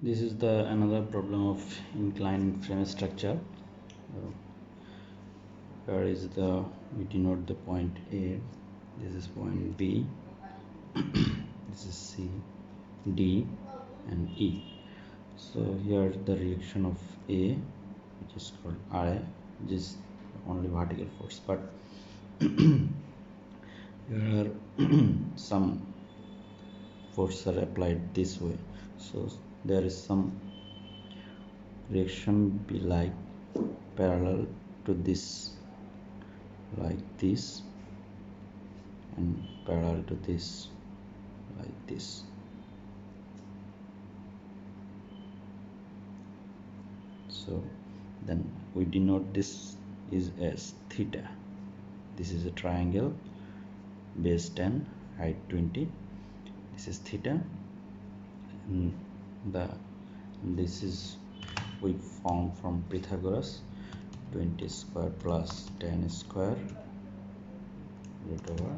This is the another problem of inclined frame structure. Here is the we denote the point A, this is point B, this is C, D and E. So here the reaction of A, which is called I, which is only vertical force, but here are some forces are applied this way, so there is some reaction be like parallel to this, like this, and parallel to this, like this. So then we denote this is as theta. This is a triangle, base 10, height 20. This is theta, and this is we found from Pythagoras, 20 square plus 10 square root over,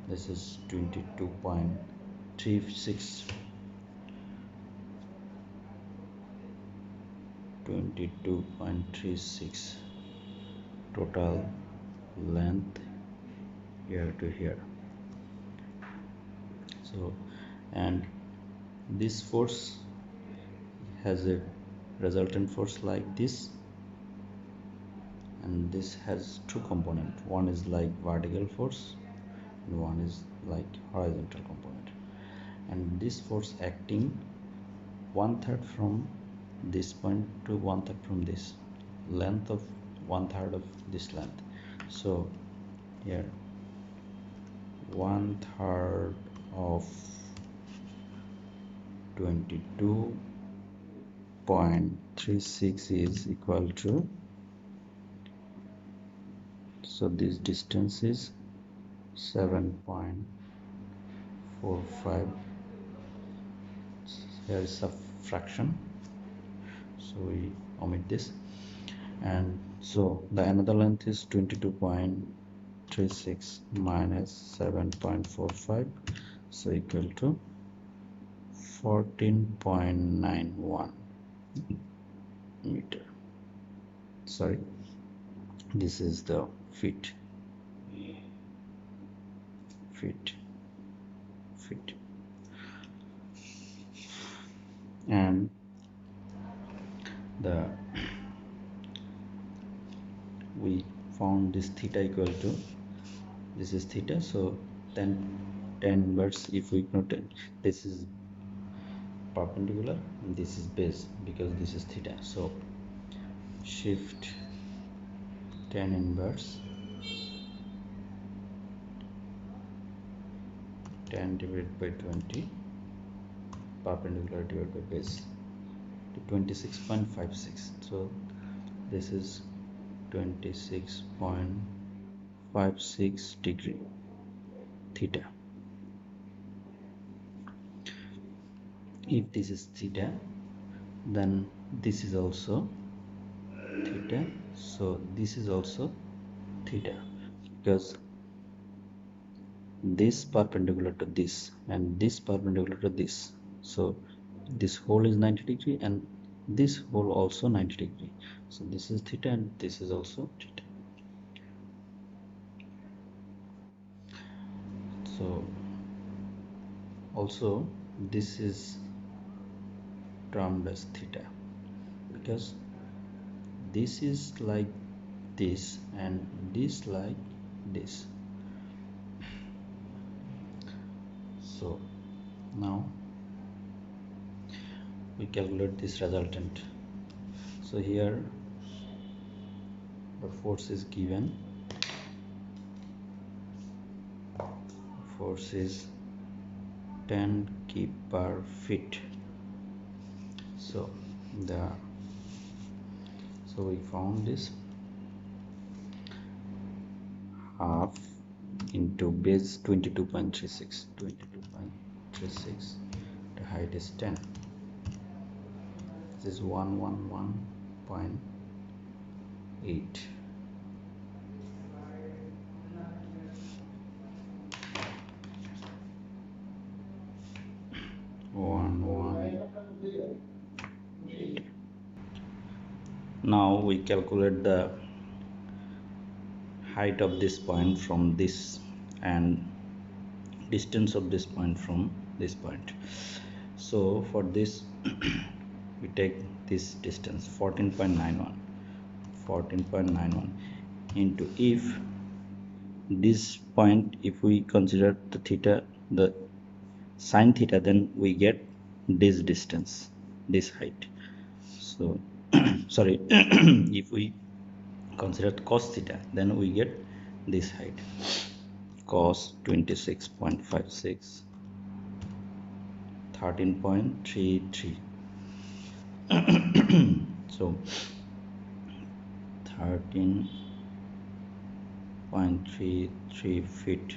this is 22.36 total length here to here. So, and this force has a resultant force like this, and this has two components. One is like vertical force and one is like horizontal component, and this force acting 1/3 from this point to 1/3 from this length of 1/3 of this length. So here 1/3 of 22.36 is equal to, so this distance is 7.45. here is a fraction, so we omit this, and so the another length is 22.36 minus 7.45, so equal to 14.91 meter. Sorry, this is the feet. And we found this theta equal to, this is theta, so then tan inverse, if we note this is perpendicular and this is base because this is theta, so shift tan inverse tan divided by 20 perpendicular divided by base to 26.56, so this is 26.56 degree theta. If this is theta, then this is also theta, so this is also theta, because this perpendicular to this and this perpendicular to this, so this whole is 90 degree and this whole also 90 degree, so this is theta and this is also theta. So also this is termed as theta because this is like this and this like this. So now we calculate this resultant. So here the force is given, force is 10 kg per feet. So we found this half into base 22.36, the height is 10, this is 111.8. now we calculate the height of this point from this and distance of this point from this point. So for this we take this distance 14.91 into, if this point, if we consider the theta, the sine theta, then we get this distance, this height. So sorry, if we consider cos theta, then we get this height, cos 26.56, 13.33. So 13.33 feet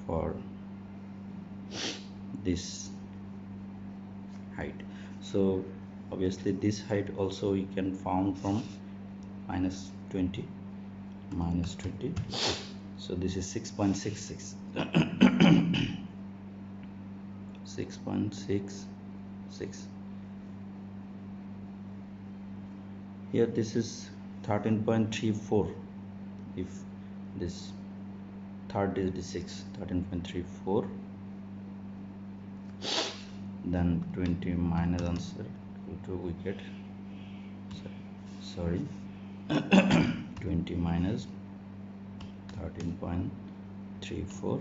for this height. So obviously this height also we can found from minus 20, so this is 6.66. 6.66. Here this is 13.34. if this third is the 6, 13.34, then 20 minus answer equal to, we get, sorry 20 minus 13.34 equal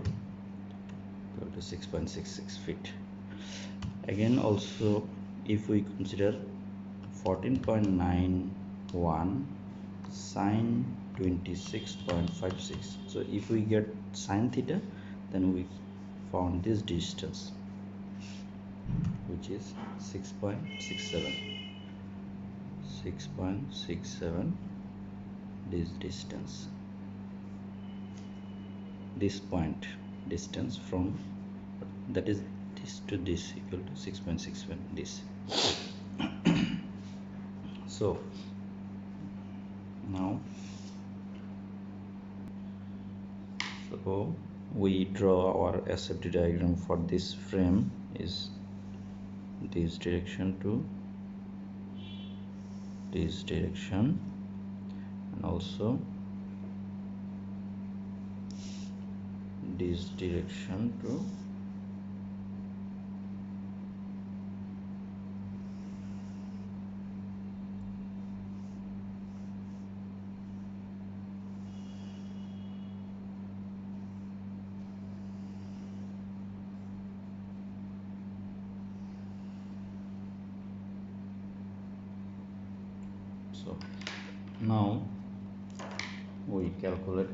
to 6.66 feet. Again also, if we consider 14.91 sine 26.56, so if we get sine theta, then we found this distance, which is 6.67, this distance, this point distance from, that is this to this, equal to 6.61 this. So now we draw our SFD diagram for this frame, is this direction to this direction, and also this direction to so now we calculate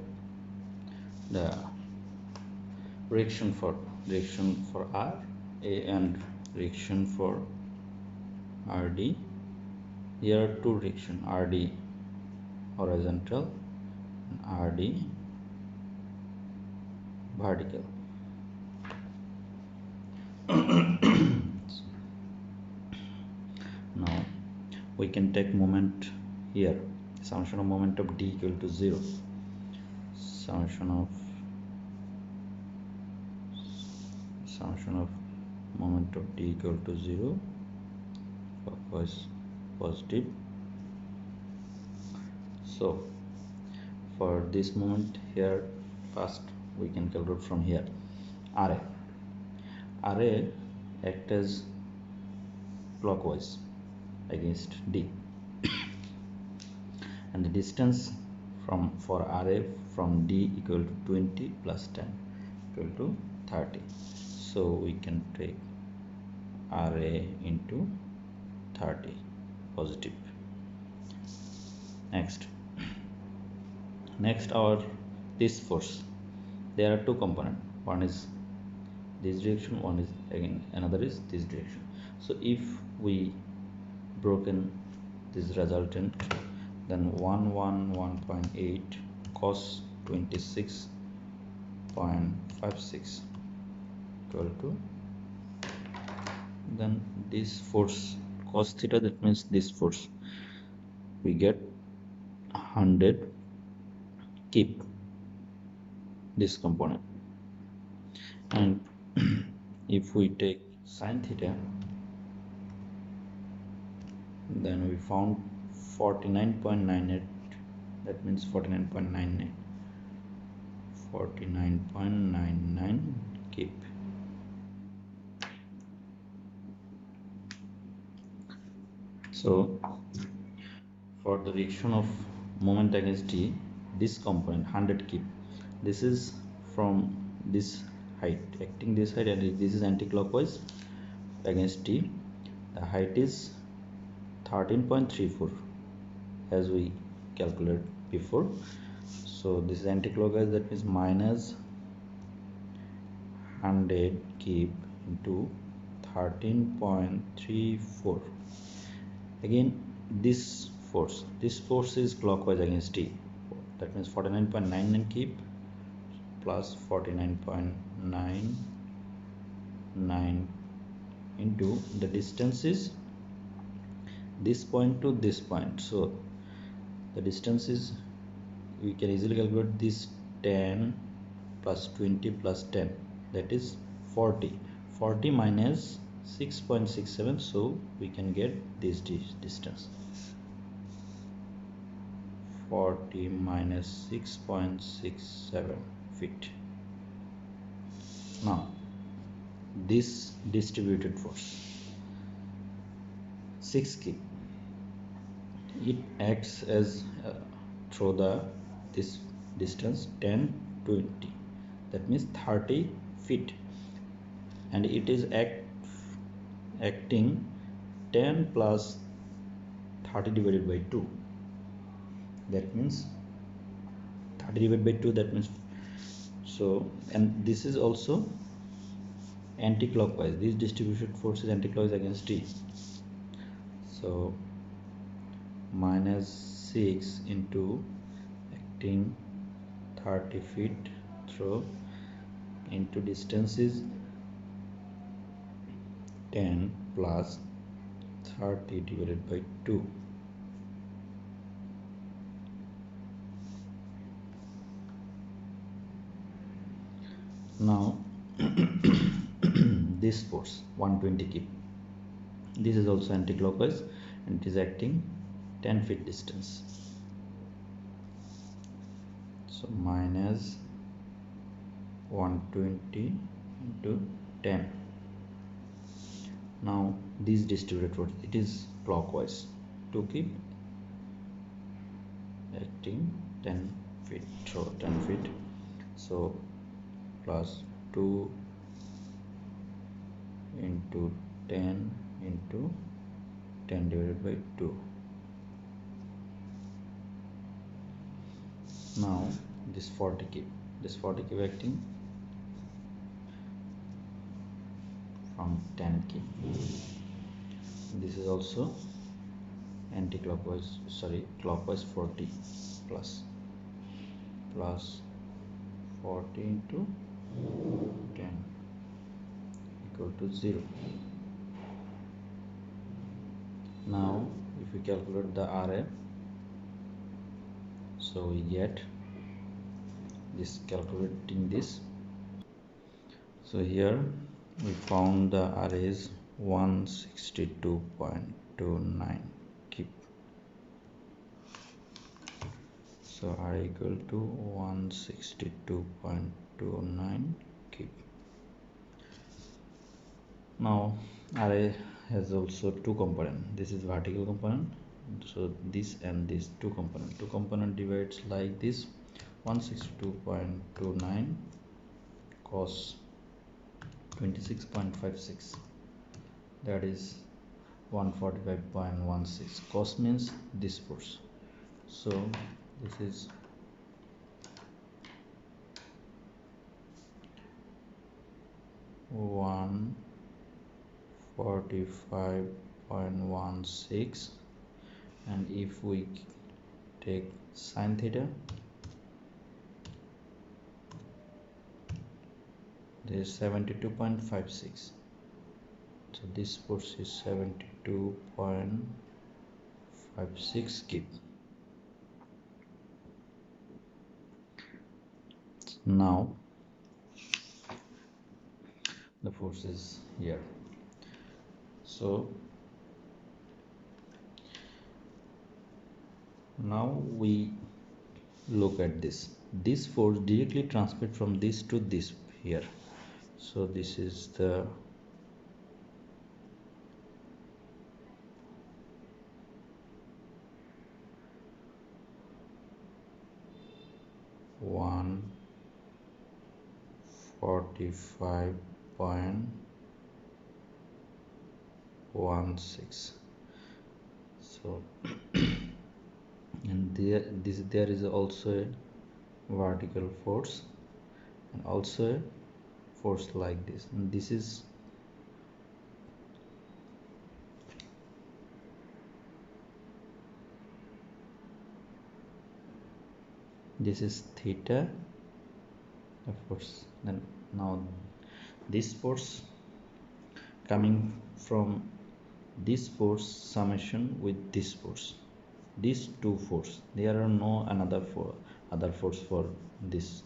the direction for R A and direction for RD. Here are two directions, RD horizontal and RD vertical. Now we can take moment here, summation of moment of D equal to 0, summation of moment of D equal to 0 was positive. So for this moment here, first we can calculate from here. RA act as clockwise against D, and the distance for RA from D equal to 20 plus 10 equal to 30. So we can take RA into 30 positive. Next our this force, there are two components, one is this direction, one is again another is this direction. So if we broken this resultant, then 111.8 cos 26.56 equal to, then this force cos theta, that means this force, we get 100, keep this component, and if we take sine theta, then we found 49.98, that means 49.99, 49.99 keep. So for the reaction of moment against T, this component 100 keep, this is from this height, acting this height, and this is anti-clockwise against T. The height is 13.34 as we calculated before. So this is anti-clockwise, that means minus 100 keep into 13.34. Again this force is clockwise against T, that means 49.99 keep plus 49.99 into the distance is this point to this point. So the distance is, we can easily calculate this, 10 plus 20 plus 10, that is 40. 40 minus 6.67, so we can get this distance. 40 minus 6.67 feet. Now this distributed force 6 keep, it acts as through this distance 10 20, that means 30 feet, and it is acting 10 plus 30 divided by 2, that means 30 divided by 2, that means, so, and this is also anti-clockwise, this distribution force is anti-clockwise against T. So minus 6 into acting 30 feet through into distance is 10 plus 30 divided by 2. Now this force 120 keep, this is also anti-clockwise and it is acting 10 feet distance. So minus 120 into 10. Now this distributed force, it is clockwise, to keep acting 10 feet through 10 feet. So plus 2 into 10 into 10 divided by 2. Now this 40 keep acting from 10 keep. This is also anti-clockwise, sorry, clockwise 40 plus 40 into 10 equal to 0. Now if we calculate the RA, so we get this, calculating this, so here we found the RA is 162.29 keep. So R equal to 162.29 keep. Now array has also two components. This is vertical component, so this and this two component divides like this, 162.29 cos 26.56, that is 145.16. cos means this force, so this is 145.16, and if we take sin theta, there is 72.56, so this force is 72.56 keep. Now the force is here, so Now we look at this force directly transmit from this to this here. So this is the one 45.16. So and there is also a vertical force and also a force like this, and this is theta, of course. Then now this force coming from this force summation with this force, these two force, there are no other force for this.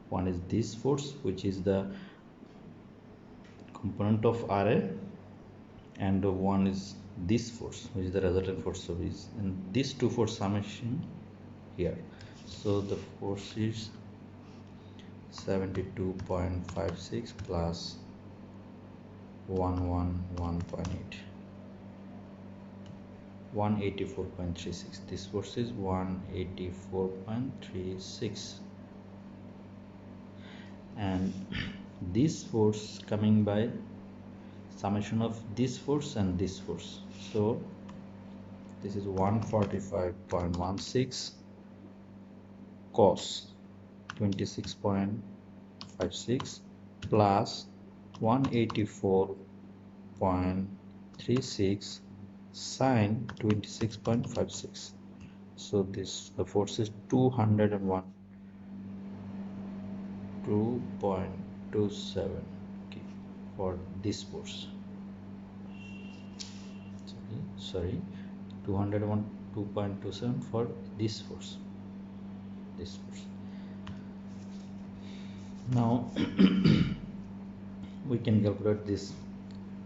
One is this force, which is the component of RA, and one is this force, which is the resultant force of this, and these two force summation here. So the force is 72.56 plus 111.8, 184.36. This force is 184.36, and this force coming by summation of this force and this force. So this is 145.16 cos 26.56 plus 184.36 sine 26.56. So the force is 201 2.27, okay, for this force. Sorry, 201 2.27 for this force. Now we can calculate this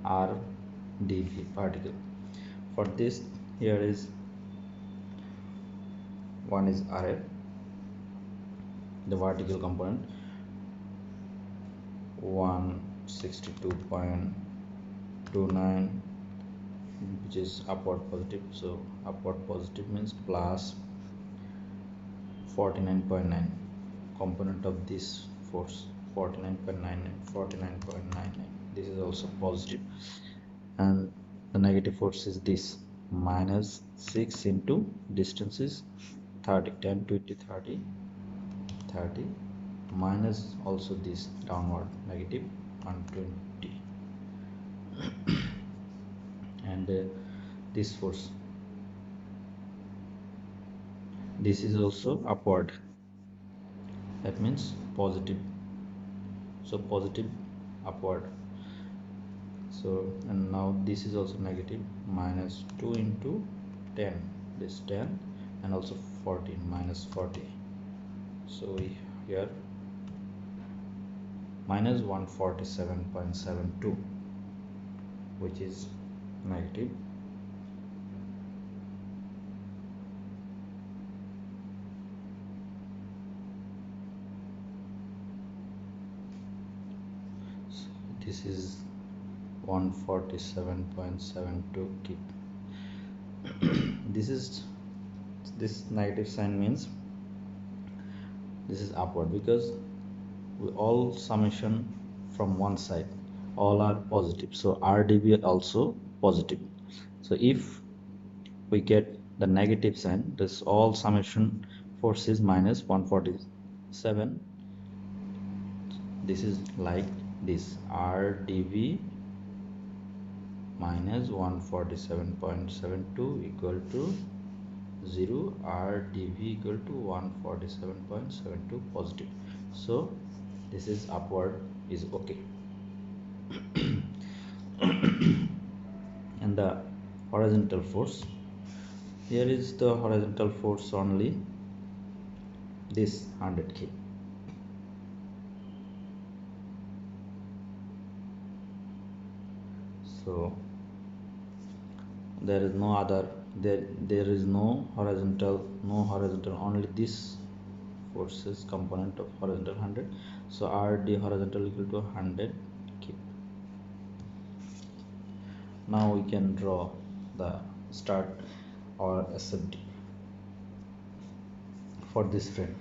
RdV particle. For this, here is one is RF, the vertical component, 162.29, which is upward positive. So upward positive means plus 49.9, component of this force 49.99. This is also positive, and the negative force is this minus 6 into distance is 30, 10, 20, 30, minus also this downward negative 120, and this force, this is also upward, that means positive, so positive upward. So and now this is also negative, minus 2 into 10, this 10, and also 14, minus 40. So we here minus 147.72, which is negative. So this is 147.72. keep this negative sign means this is upward, because we all summation from one side, all are positive, so RdV also positive. So if we get the negative sign, this all summation force is minus 147. This is like this, RdV minus 147.72 equal to 0, RdV equal to 147.72 positive. So this is upward is okay. And the horizontal force, here is the horizontal force only, this 100 kg. So there is no other, there is no horizontal, only this forces component of horizontal 100. So RD horizontal equal to 100. Keep. Now we can draw the start or SFD for this frame.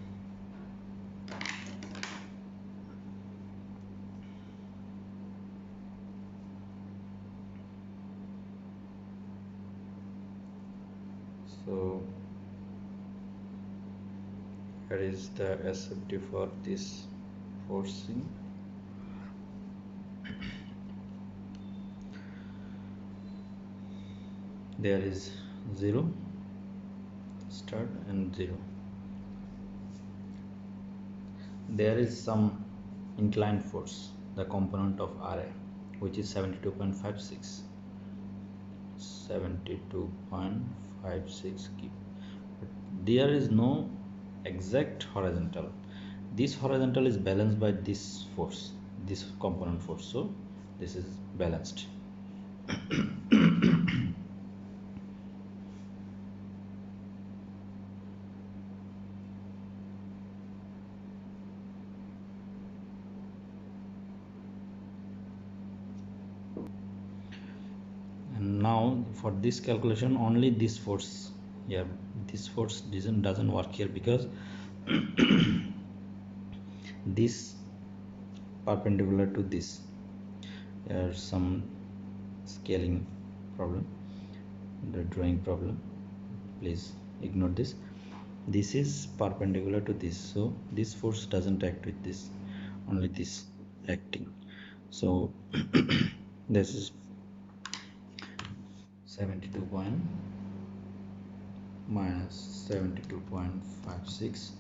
So here is the SFD for this forcing. There is 0 start and 0. There is some inclined force, the component of RA, which is 72.56. 72.56 kip. But there is no exact horizontal. This horizontal is balanced by this force, this component force. So this is balanced. And now for this calculation, only this force, yeah, this force doesn't work here because this perpendicular to this, there's some scaling problem, the drawing problem, please ignore this. This is perpendicular to this, so this force doesn't act with this, only this acting. So this is 72 point minus 72.56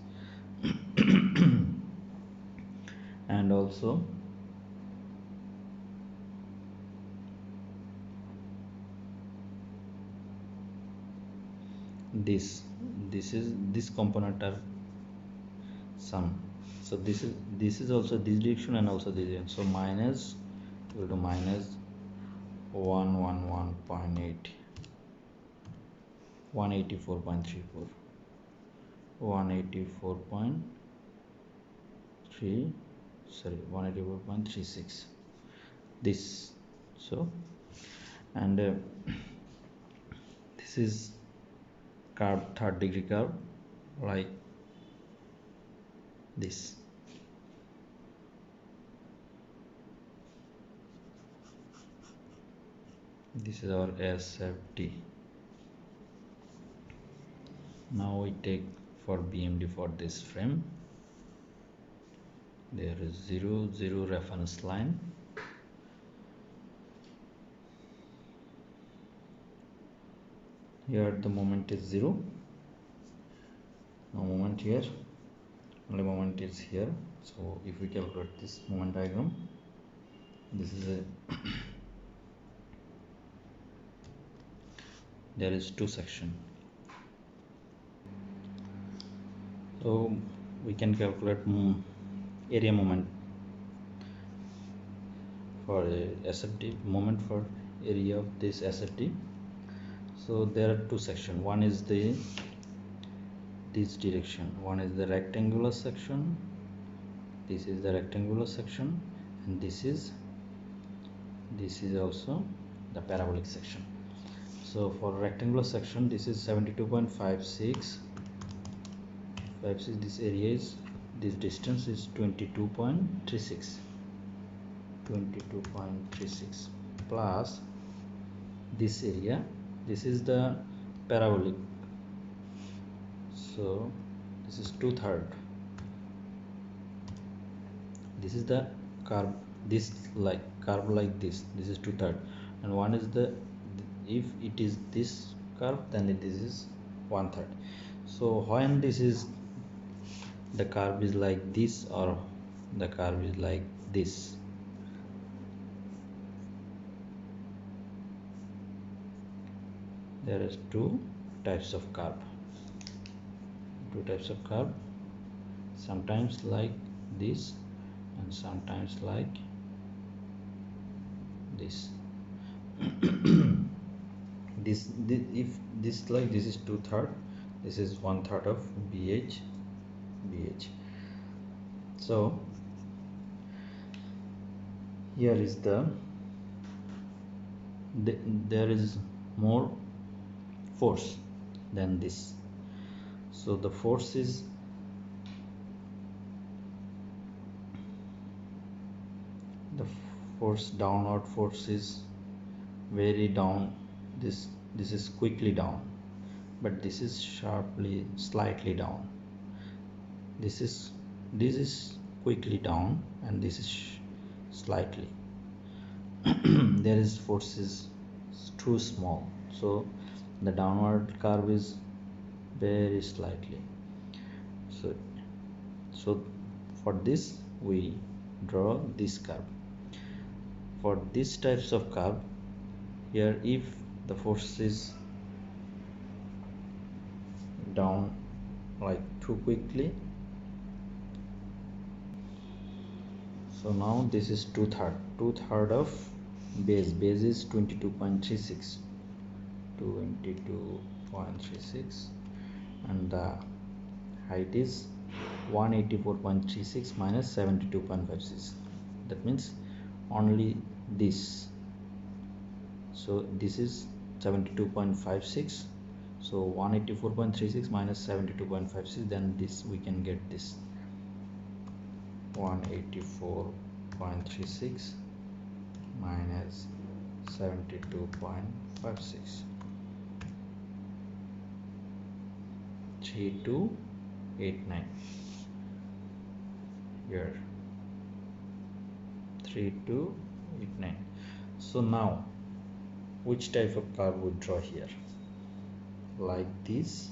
and also this is this component are sum. So this is also this direction and also this direction. So minus equal to minus 111.8 184.34 184.36 this. So and this is curve, third degree curve, like this. This is our SFD. Now we take for BMD for this frame. There is 0 0 reference line. Here the moment is 0. No moment here. Only moment is here. So if we calculate this moment diagram, this is a there is two section. So we can calculate area moment for SFD, moment for area of this SFD. So there are two sections. One is the this direction. One is the rectangular section. This is the rectangular section, and this is also the parabolic section. So for rectangular section, this is 72.56. This area is, this distance is 22.36. 22.36 plus this area. This is the parabolic. So this is 2/3. This is the curve. This like curve like this. This is 2/3, and one is the, if it is this curve, then this is 1/3. So when this is, the curve is like this or the curve is like this, there is two types of curve. Sometimes like this and sometimes like this. this if this like this is 2/3, this is 1/3 of BH. So here is there is more force than this. So the force is the downward force is very down. This is quickly down, but this is slightly down. This is quickly down, and this is slightly. There is force is too small, so the downward curve is very slightly. So for this we draw this curve. For these types of curve, here if the force is down like too quickly, so now this is 2/3 of base is 22.36, and the height is 184.36 minus 72.56. that means only this. So this is 72.56, so 184.36 minus 72.56, then this we can get this 184.36 minus 72.56, 3289 here, 3289. So now which type of curve we draw here, like this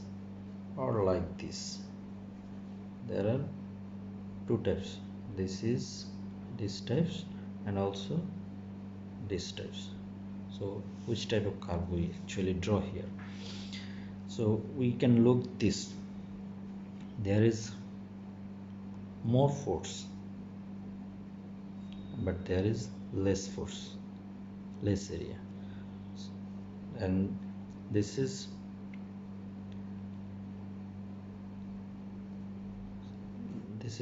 or like this? There are two types. This is this types and also this types. So which type of curve we actually draw here? So we can look this. There is more force, but there is less force, less area, and this is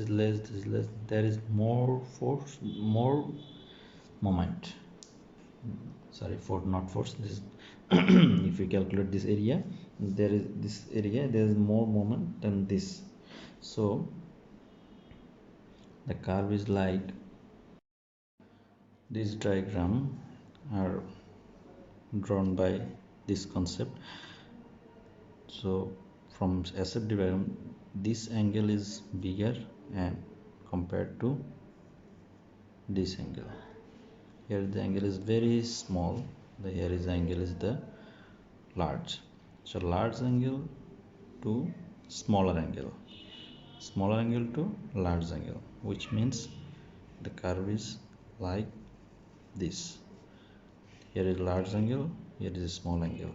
less, this is less. There is more force, more moment. Sorry, for not force. This is if we calculate this area, there is more moment than this. So the curve is like this. Diagram are drawn by this concept. So from SFD diagram, this angle is bigger and compared to this angle. Here the angle is very small, here is angle is the large. So large angle to smaller angle to large angle, which means the curve is like this. Here is large angle, here is a small angle,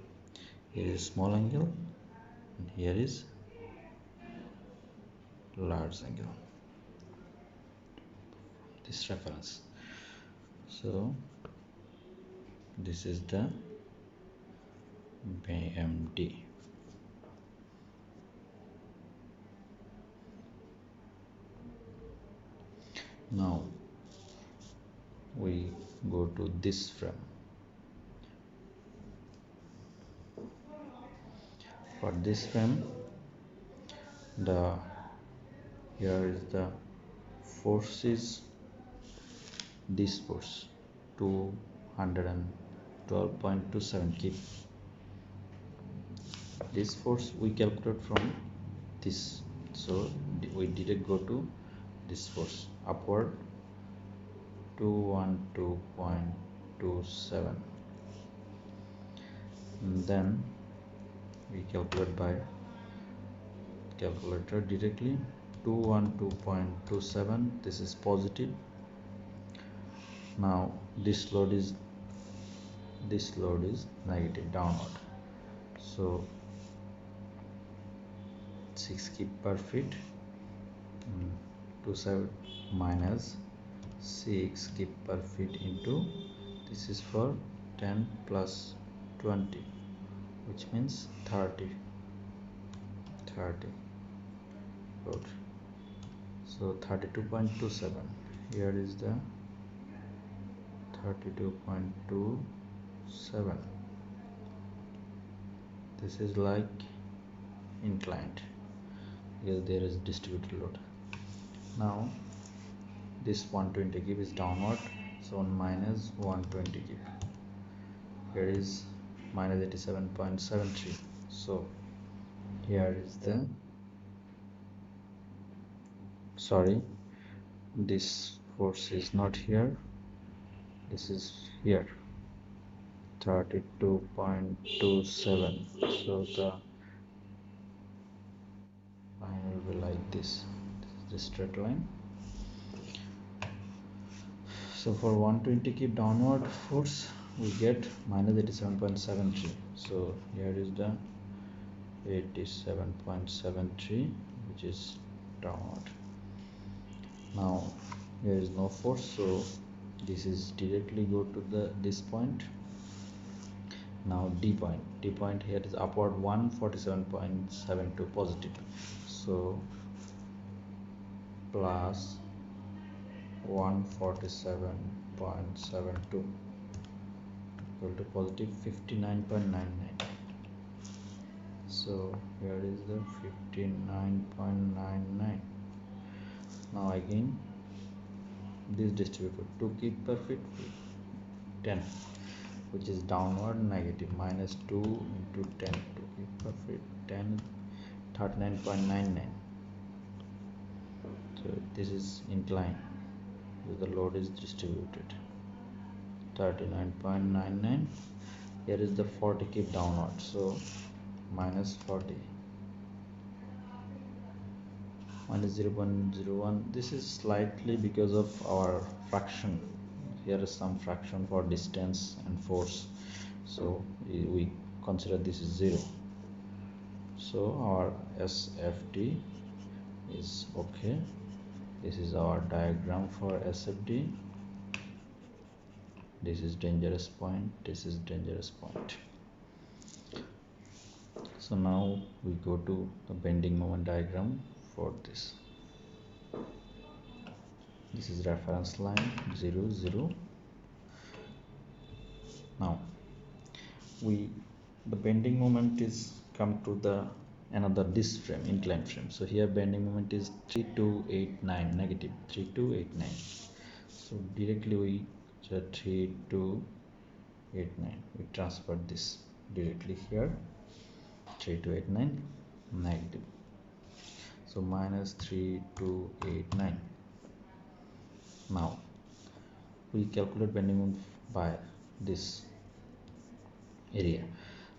here is small angle, and here is large angle, this reference. So this is the BMD. Now we go to this frame. For this frame, here is the force is this force 212.27 kip. This force we calculate from this, so we didn't go to this force upward 212.27, and then we calculate by calculator directly. 212.27, this is positive. Now this load is negative, downward, so 6 kip per feet, 27 minus 6 kip per feet into, this is for 10 plus 20, which means 30. Good. So 32.27. Here is the 32.27. This is like inclined because there is distributed load. Now this 120 give is downward, so minus 120 give. Here is minus 87.73. So here is the, sorry, this force is not here, this is here, 32.27. so the line will be like this. This is the straight line. So for 120 keep downward force we get minus 87.73. so here is the 87.73, which is downward. Now there is no force, so this is directly go to this point. Now D point here is upward 147.72 positive, so plus 147.72 equal to positive 59.99. so here is the 59.99. now again this distributed to keep perfect 10, which is downward negative, minus 2 into 10 to keep perfect 10, 39.99. so this is inclined, so the load is distributed 39.99. here is the 40 keep downward, so minus 40 minus 0.01. this is slightly because of our fraction. Here is some fraction for distance and force, so we consider this is 0. so our SFD is okay. This is our diagram for SFD. This is dangerous point, this is dangerous point. So now we go to the bending moment diagram for this. This is reference line 0 0. now the bending moment is come to the another this frame, inclined frame. so here bending moment is 3289, negative 3289. so directly we 3289, we transfer this directly here, 3289 negative, so minus 3289. now we calculate bending moment by this area.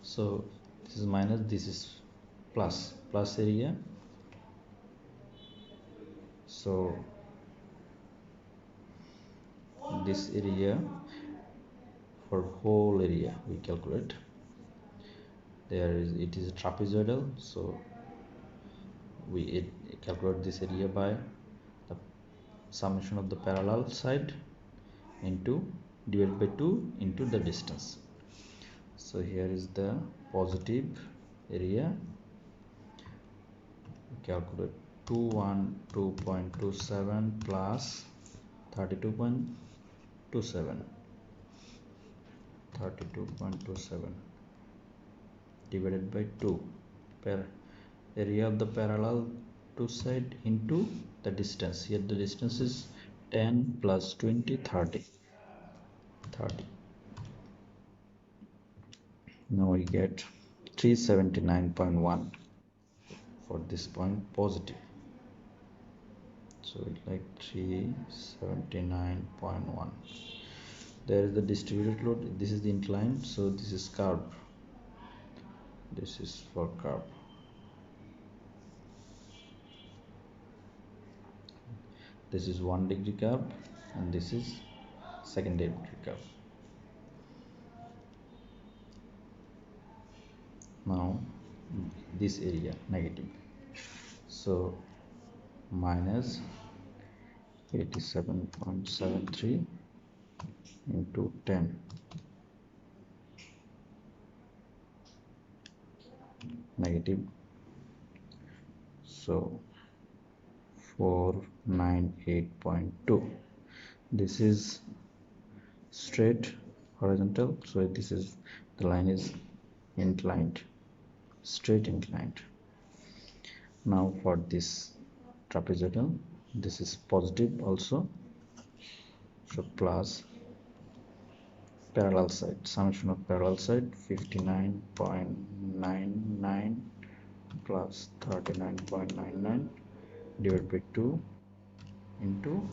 so this is minus, this is plus area. so this area for whole area we calculate. It is trapezoidal, so we calculate this area by the summation of the parallel side into divided by 2 into the distance. so here is the positive area. We calculate 212.27 plus 32.27 divided by 2 per area of the parallel two side into the distance. Here the distance is 10 plus 20, 30. Now we get 379.1 for this point positive. so it's like 379.1. there is the distributed load, this is the inclined, so this is curve, this is for curve. This is 1 degree curve and this is second degree curve. now this area negative, so minus 87.73 into 10 negative. So 498.2. This is straight horizontal, so this is the line is inclined, straight inclined. Now for this trapezoidal, this is positive also, so plus parallel side, summation of parallel side 59.99 plus 39.99 divided by 2 into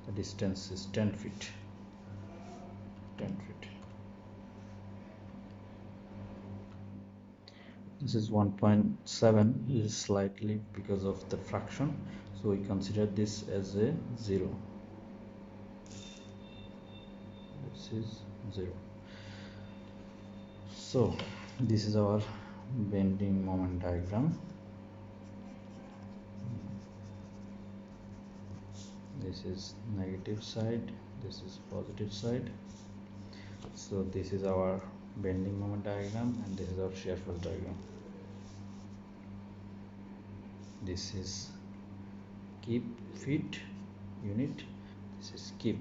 the distance is 10 feet. 10 feet. This is 1.7, is slightly because of the fraction, so we consider this as a 0. This is 0. So this is our bending moment diagram. This is negative side, this is positive side. So this is our bending moment diagram, and this is our shear force diagram. This is keep feet unit, this is keep,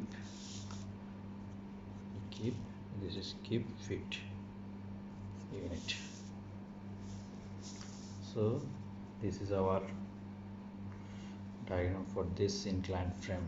this is keep feet unit. So this is our diagram for this inclined frame.